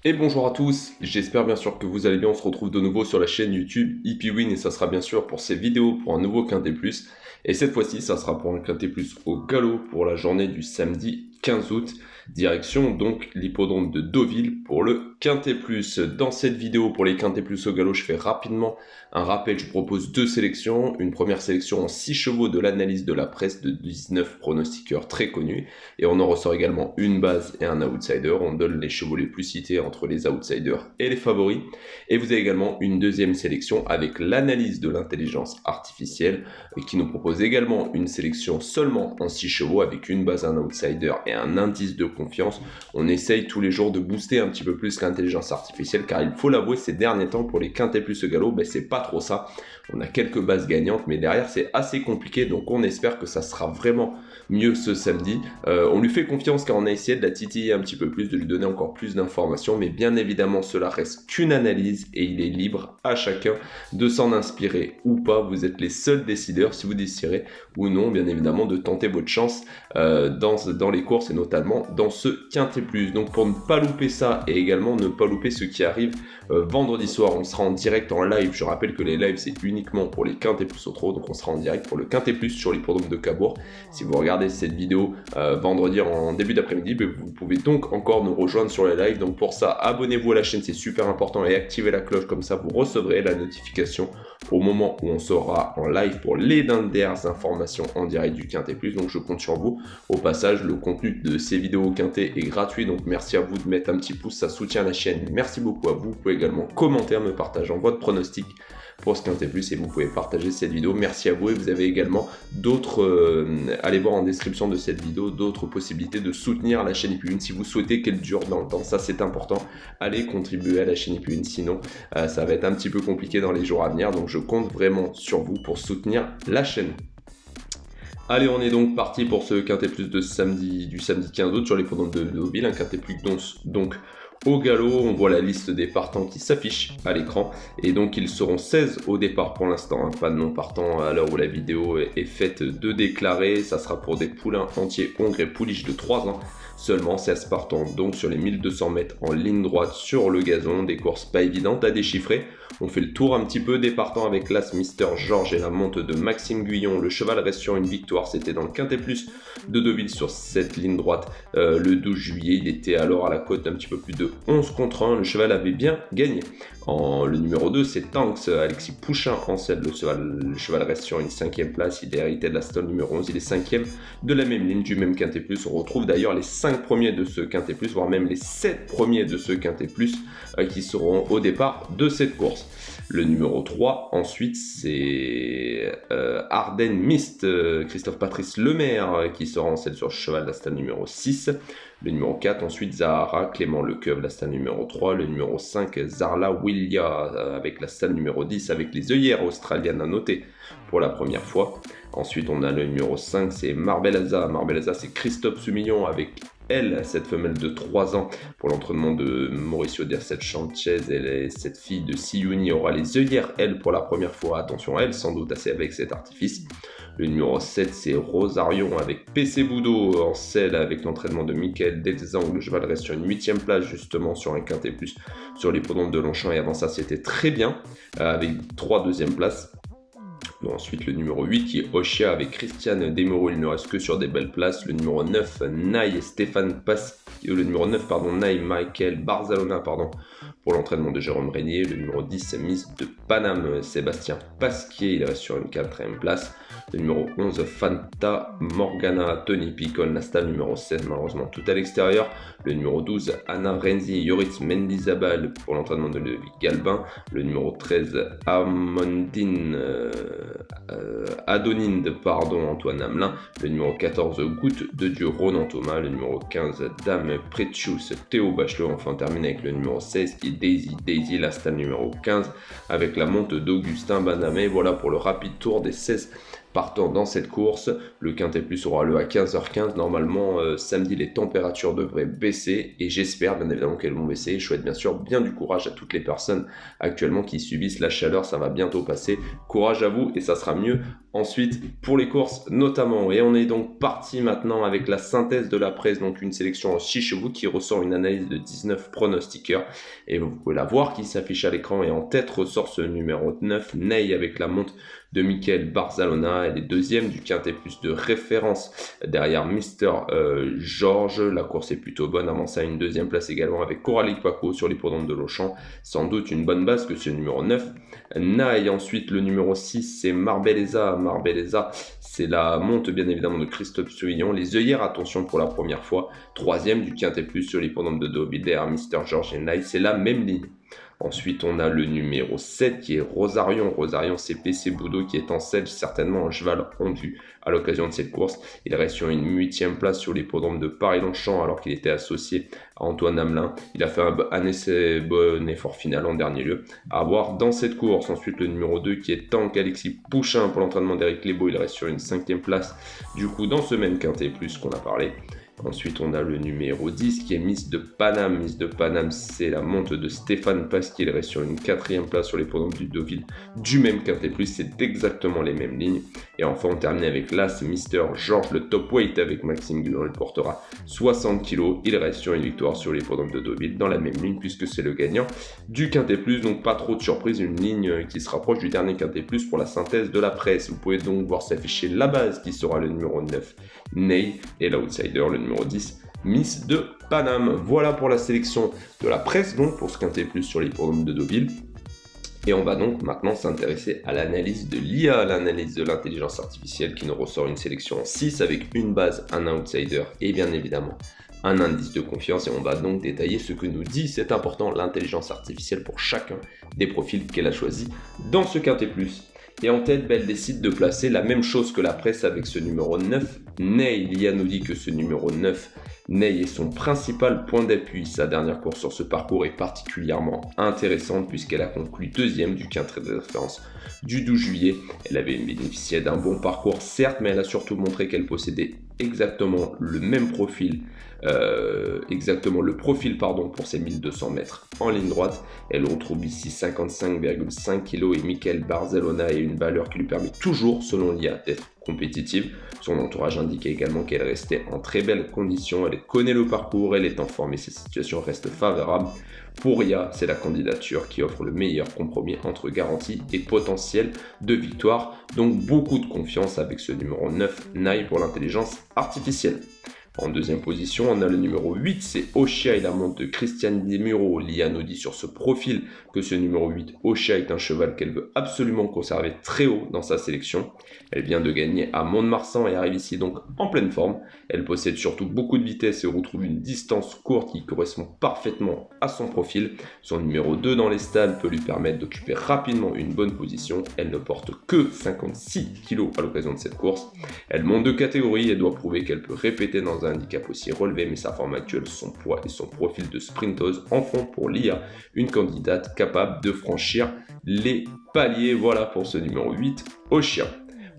Et bonjour à tous, j'espère bien sûr que vous allez bien, on se retrouve de nouveau sur la chaîne YouTube EPWin et ça sera bien sûr pour ces vidéos pour un nouveau Quintet Plus. Et cette fois-ci, ça sera pour un Quintet Plus au galop pour la journée du samedi 15 août. Direction donc l'hippodrome de Deauville pour le Quintet Plus. Dans cette vidéo pour les Quintet Plus au galop, je fais rapidement un rappel, je propose deux sélections. Une première sélection en 6 chevaux de l'analyse de la presse de 19 pronostiqueurs très connus. Et on en ressort également une base et un outsider. On donne les chevaux les plus cités entre les outsiders et les favoris. Et vous avez également une deuxième sélection avec l'analyse de l'intelligence artificielle qui nous propose également une sélection seulement en 6 chevaux avec une base, un outsider et un indice de confiance. On essaye tous les jours de booster un petit peu plus l'intelligence artificielle car il faut l'avouer, ces derniers temps pour les quintés plus galop, c'est pas trop ça. On a quelques bases gagnantes mais derrière c'est assez compliqué, donc on espère que ça sera vraiment mieux ce samedi. On lui fait confiance car on a essayé de la titiller un petit peu plus, de lui donner encore plus d'informations, mais bien évidemment cela reste qu'une analyse et il est libre à chacun de s'en inspirer ou pas. Vous êtes les seuls décideurs si vous déciderez ou non bien évidemment de tenter votre chance dans les courses et notamment dans ce Quintet Plus. Donc pour ne pas louper ça et également ne pas louper ce qui arrive vendredi soir, on sera en direct en live. Je rappelle que les lives c'est uniquement pour les Quintet Plus au trot, donc on sera en direct pour le Quintet Plus sur l'hippodrome de Cabourg. Si vous regardez cette vidéo vendredi en début d'après-midi, vous pouvez donc encore nous rejoindre sur les lives. Donc pour ça, abonnez-vous à la chaîne, c'est super important, et activez la cloche, comme ça vous recevrez la notification au moment où on sera en live pour les dernières informations en direct du Quintet Plus. Donc je compte sur vous. Au passage, le contenu de ces vidéos Quintet est gratuit, donc merci à vous de mettre un petit pouce, ça soutient la chaîne. Merci beaucoup à vous. Vous pouvez également commenter en me partageant votre pronostic pour ce Quintet Plus et vous pouvez partager cette vidéo. Merci à vous, et vous avez également d'autres, allez voir en description de cette vidéo, d'autres possibilités de soutenir la chaîne EPWin si vous souhaitez qu'elle dure dans le temps. Ça c'est important, allez contribuer à la chaîne EPWin, sinon ça va être un petit peu compliqué dans les jours à venir, donc je compte vraiment sur vous pour soutenir la chaîne. Allez, on est donc parti pour ce Quintet Plus de samedi, du samedi 15 août sur l'hippodrome de Deauville, un Quintet Plus donc au galop. On voit la liste des partants qui s'affiche à l'écran et donc ils seront 16 au départ pour l'instant, hein. Pas de non partants à l'heure où la vidéo est faite de déclarer. Ça sera pour des poulains entiers hongres et pouliches de 3 ans. Seulement 16 partants donc sur les 1200 mètres en ligne droite sur le gazon, des courses pas évidentes à déchiffrer. On fait le tour un petit peu des partants avec l'As Mister George et la monte de Maxime Guyon. Le cheval reste sur une victoire, c'était dans le Quintet Plus de Deauville sur cette ligne droite le 12 juillet. Il était alors à la cote un petit peu plus de 11 contre 1. Le cheval avait bien gagné. Le numéro 2, c'est Tanks, Alexis Pouchin en selle. Le cheval reste sur une 5e place. Il est hérité de la stole numéro 11. Il est 5e de la même ligne, du même Quintet Plus. On retrouve d'ailleurs les 5 premiers de ce Quintet Plus, voire même les 7 premiers de ce Quintet Plus qui seront au départ de cette course. Le numéro 3, ensuite, c'est Ardennes Mist, Christophe Patrice Lemaire qui sera en selle sur le cheval, la stade numéro 6. Le numéro 4, ensuite Zahara, Clément Lecoeuvre, la stade numéro 3. Le numéro 5, Zarla Willia avec la stade numéro 10, avec les œillères australiennes à noter pour la première fois. Ensuite, on a le numéro 5, c'est Marbella. Marbella, c'est Christophe Soumillon avec elle, cette femelle de 3 ans pour l'entraînement de Mauricio Dercet Sanchez. Cette fille de Siouni aura les œillères, elle, pour la première fois. Attention, elle, sans doute assez avec cet artifice. Le numéro 7, c'est Rosarion avec PC Boudot en selle avec l'entraînement de Michael Delzang. Le cheval reste sur une 8e place, justement, sur un Quintet Plus sur l'hippodrome de Longchamp. Et avant ça, c'était très bien, avec 3 deuxièmes places. Bon, ensuite, le numéro 8 qui est Oshia avec Christiane Desmoreaux, il ne reste que sur des belles places. Le numéro 9, Naï Stéphane le numéro 9, Naï Michael Barzalona, pour l'entraînement de Jérôme Régnier. Le numéro 10, Miss de Paname, Sébastien Pasquier, il reste sur une 4e place. Le numéro 11, Fanta Morgana, Tony Picon, la stable numéro 16, malheureusement tout à l'extérieur. Le numéro 12, Anna Renzi, Yoritz Mendizabal pour l'entraînement de Ludovic Galbin. Le numéro 13, Adoninde, Antoine Hamelin. Le numéro 14, Goutte de Dieu, Ronan Thomas. Le numéro 15, Dame Pretius, Théo Bachelot. Enfin, on termine avec le numéro 16 qui est Daisy, la stable numéro 15 avec la monte d'Augustin Banamé. Voilà pour le rapide tour des 16 partant dans cette course. Le Quintet Plus aura lieu à 15h15. Normalement, samedi, les températures devraient baisser et j'espère bien évidemment qu'elles vont baisser. Je souhaite bien sûr bien du courage à toutes les personnes actuellement qui subissent la chaleur. Ça va bientôt passer. Courage à vous et ça sera mieux ensuite pour les courses notamment. Et on est donc parti maintenant avec la synthèse de la presse, donc une sélection en 6 chevaux qui ressort une analyse de 19 pronostiqueurs. Et vous pouvez la voir qui s'affiche à l'écran et en tête ressort ce numéro 9, Ney avec la monte de Michael Barzalona. Elle est deuxième du Quintet Plus de référence derrière Mister George. La course est plutôt bonne, avant ça une deuxième place également avec Coralie Paco sur l'hippodrome de Longchamp. Sans doute une bonne base que ce numéro 9. Naï, ensuite le numéro 6 c'est Marbelleza. Marbelleza c'est la monte bien évidemment de Christophe Souillon. Les œillères, attention pour la première fois. Troisième du Quintet Plus sur l'hippodrome de Deauville derrière Mister George et Naï. C'est la même ligne. Ensuite, on a le numéro 7 qui est Rosarion. Rosarion, c'est PC Boudot qui est en selle, certainement un cheval rendu à l'occasion de cette course. Il reste sur une 8e place sur l'hippodrome de Paris-Longchamp alors qu'il était associé à Antoine Hamelin. Il a fait un essai bon effort final en dernier lieu à voir dans cette course. Ensuite, le numéro 2 qui est Tank Alexis Pouchin pour l'entraînement d'Éric Lebeau. Il reste sur une 5e place du coup dans ce même Quintet Plus qu'on a parlé. Ensuite, on a le numéro 10 qui est Miss de Paname. Miss de Paname, c'est la monte de Stéphane Pasquier. Il reste sur une 4e place sur les podiums du Deauville du même Quintet Plus. C'est exactement les mêmes lignes. Et enfin, on termine avec l'As Mister George, le top weight avec Maxime Guillon. Il portera 60 kg. Il reste sur une victoire sur les podiums de Deauville dans la même ligne puisque c'est le gagnant du Quintet Plus. Donc, pas trop de surprise. Une ligne qui se rapproche du dernier Quintet Plus pour la synthèse de la presse. Vous pouvez donc voir s'afficher la base qui sera le numéro 9, Ney, et l'outsider, le numéro 10, Miss de Paname. Voilà pour la sélection de la presse, donc pour ce Quintet Plus sur l'hippodrome de Deauville. Et on va donc maintenant s'intéresser à l'analyse de l'IA, l'analyse de l'intelligence artificielle qui nous ressort une sélection en 6 avec une base, un outsider et bien évidemment un indice de confiance. Et on va donc détailler ce que nous dit, c'est important, l'intelligence artificielle pour chacun des profils qu'elle a choisis dans ce Quintet Plus. Et en tête, elle décide de placer la même chose que la presse avec ce numéro 9, Ney. L'IA nous dit que ce numéro 9, Ney, est son principal point d'appui. Sa dernière course sur ce parcours est particulièrement intéressante puisqu'elle a conclu deuxième du Quintet de référence du 12 juillet. Elle avait bénéficié d'un bon parcours, certes, mais elle a surtout montré qu'elle possédait exactement le même profil, pour ses 1200 mètres en ligne droite. Elle retrouve ici 55,5 kg et Michael Barzalona a une valeur qui lui permet toujours, selon l'IA, d'être compétitive. Son entourage indiquait également qu'elle restait en très belles conditions, elle connaît le parcours, elle est en forme et sa situation reste favorable. Pour IA, c'est la candidature qui offre le meilleur compromis entre garantie et potentiel de victoire. Donc beaucoup de confiance avec ce numéro 9, Ney, pour l'intelligence artificielle. En deuxième position, on a le numéro 8, c'est Oshia et la monte de Christiane Desmureaux. L'IA nous dit sur ce profil que ce numéro 8, Oshia, est un cheval qu'elle veut absolument conserver très haut dans sa sélection. Elle vient de gagner à Mont-de-Marsan et arrive ici donc en pleine forme. Elle possède surtout beaucoup de vitesse et retrouve une distance courte qui correspond parfaitement à son profil. Son numéro 2 dans les stalles peut lui permettre d'occuper rapidement une bonne position. Elle ne porte que 56 kg à l'occasion de cette course. Elle monte de catégorie et doit prouver qu'elle peut répéter dans un handicap aussi relevé, mais sa forme actuelle, son poids et son profil de sprinteuse en font pour l'IA une candidate capable de franchir les paliers. Voilà pour ce numéro 8, Oshia.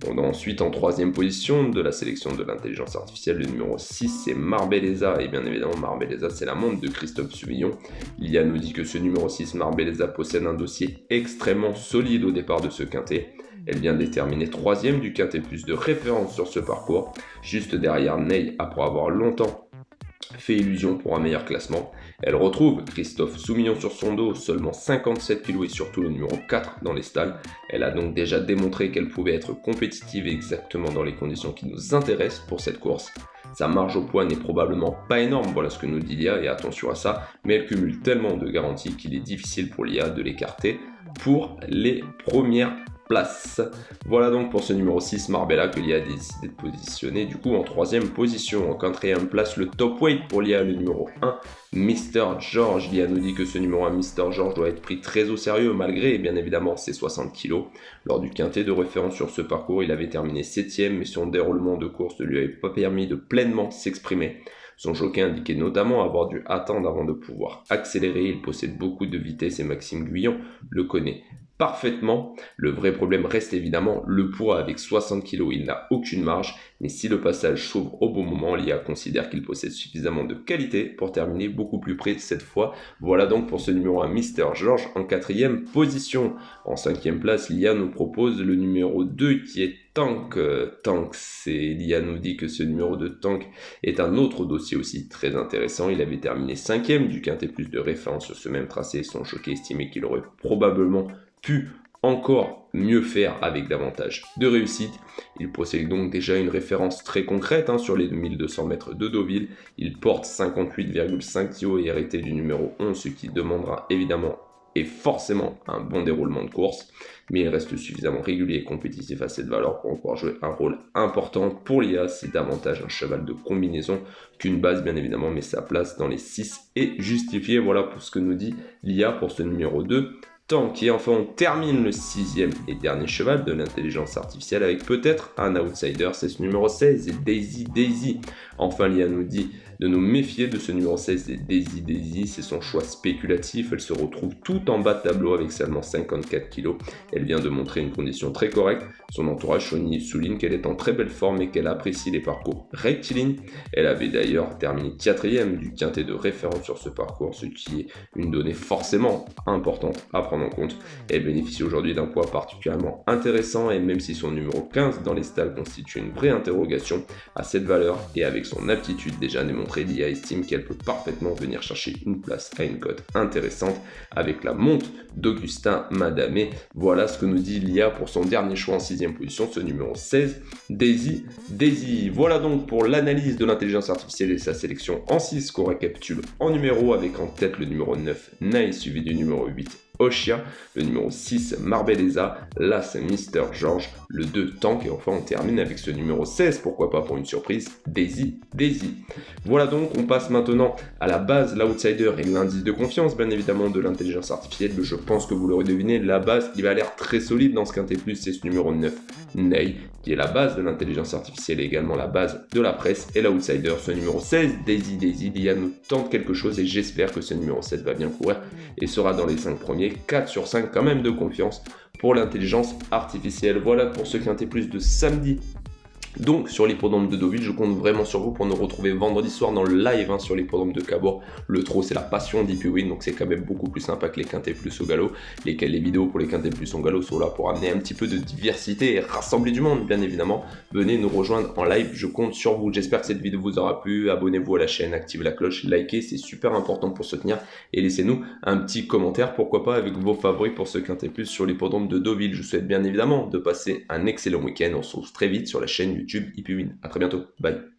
On a ensuite en troisième position de la sélection de l'intelligence artificielle, le numéro 6, c'est Marbelleza. Et bien évidemment, Marbelleza, c'est la monte de Christophe Souillon. L'IA nous dit que ce numéro 6, Marbelleza, possède un dossier extrêmement solide au départ de ce quintet. Elle vient de terminer troisième du Quintet Plus de référence sur ce parcours, juste derrière Ney après avoir longtemps fait illusion pour un meilleur classement. Elle retrouve Christophe Soumillon sur son dos, seulement 57 kg et surtout le numéro 4 dans les stalles. Elle a donc déjà démontré qu'elle pouvait être compétitive exactement dans les conditions qui nous intéressent pour cette course. Sa marge au poids n'est probablement pas énorme, voilà ce que nous dit l'IA, et attention à ça, mais elle cumule tellement de garanties qu'il est difficile pour l'IA de l'écarter pour les premières place. Voilà donc pour ce numéro 6, Marbella, que l'IA a décidé de positionner du coup en troisième position. En quatrième place, le top weight pour l'IA, le numéro 1, Mister George. L'IA nous dit que ce numéro 1, Mister George, doit être pris très au sérieux malgré bien évidemment ses 60 kg. Lors du quintet de référence sur ce parcours, il avait terminé 7ème, mais son déroulement de course ne lui avait pas permis de pleinement s'exprimer. Son jockey indiquait notamment avoir dû attendre avant de pouvoir accélérer. Il possède beaucoup de vitesse et Maxime Guyon le connaît parfaitement. Le vrai problème reste évidemment le poids. Avec 60 kg, il n'a aucune marge, mais si le passage s'ouvre au bon moment, l'IA considère qu'il possède suffisamment de qualité pour terminer beaucoup plus près cette fois. Voilà donc pour ce numéro 1, Mister George en 4e position. En 5e place, l'IA nous propose le numéro 2 qui est Tank. L'IA nous dit que ce numéro de Tank est un autre dossier aussi très intéressant. Il avait terminé 5e du Quintet Plus de référence sur ce même tracé. Son jockey estimait qu'il aurait probablement pu encore mieux faire avec davantage de réussite. Il possède donc déjà une référence très concrète sur les 2200 mètres de Deauville. Il porte 58,5 kg et hérité du numéro 11, ce qui demandera évidemment et forcément un bon déroulement de course, mais il reste suffisamment régulier et compétitif à cette valeur pour pouvoir jouer un rôle important pour l'IA. C'est davantage un cheval de combinaison qu'une base bien évidemment, mais sa place dans les 6 est justifiée. Voilà pour ce que nous dit l'IA pour ce numéro 2. Tank. Et enfin on termine le 6e et dernier cheval de l'intelligence artificielle avec peut-être un outsider, c'est ce numéro 16, Daisy. Enfin l'IA nous dit de nous méfier de ce numéro 16 Daisy, c'est son choix spéculatif, elle se retrouve tout en bas de tableau avec seulement 54 kg, elle vient de montrer une condition très correcte, son entourage souligne qu'elle est en très belle forme et qu'elle apprécie les parcours rectilignes, elle avait d'ailleurs terminé 4e du quintet de référence sur ce parcours, ce qui est une donnée forcément importante à prendre en compte. Elle bénéficie aujourd'hui d'un poids particulièrement intéressant et même si son numéro 15 dans les stalles constitue une vraie interrogation à cette valeur et avec son aptitude déjà démontrée, l'IA estime qu'elle peut parfaitement venir chercher une place à une cote intéressante avec la monte d'Augustin Madamé. Voilà ce que nous dit l'IA pour son dernier choix en 6e position, ce numéro 16, Daisy. Voilà donc pour l'analyse de l'intelligence artificielle et sa sélection en 6 qu'on récapitule en numéro avec en tête le numéro 9, Naï, suivi du numéro 8, Oshia, le numéro 6, Marbelleza, l'As, Mister George, le 2, Tank, et enfin on termine avec ce numéro 16, pourquoi pas pour une surprise, Daisy. Voilà donc, on passe maintenant à la base, l'outsider et l'indice de confiance, bien évidemment, de l'intelligence artificielle. Je pense que vous l'aurez deviné, la base qui va l'air très solide dans ce quintet plus, c'est ce numéro 9, Ney, qui est la base de l'intelligence artificielle et également la base de la presse, et l'outsider, ce numéro 16, Daisy, l'IA nous tente quelque chose et j'espère que ce numéro 7 va bien courir et sera dans les 5 premiers, 4 sur 5 quand même de confiance pour l'intelligence artificielle. Voilà pour ce quintet plus de samedi. Donc sur l'hippodrome de Deauville, je compte vraiment sur vous pour nous retrouver vendredi soir dans le live sur l'hippodrome de Cabourg. Le trot c'est la passion d'Hippywin, donc c'est quand même beaucoup plus sympa que les quintets plus au galop. Les vidéos pour les quintets plus au galop sont là pour amener un petit peu de diversité et rassembler du monde bien évidemment. Venez nous rejoindre en live, je compte sur vous. J'espère que cette vidéo vous aura plu. Abonnez-vous à la chaîne, activez la cloche, likez, c'est super important pour soutenir. Et laissez-nous un petit commentaire, pourquoi pas avec vos favoris pour ce quintet plus sur l'hippodrome de Deauville. Je vous souhaite bien évidemment de passer un excellent week-end. On se retrouve très vite sur la chaîne YouTube Hippywin. A très bientôt. Bye.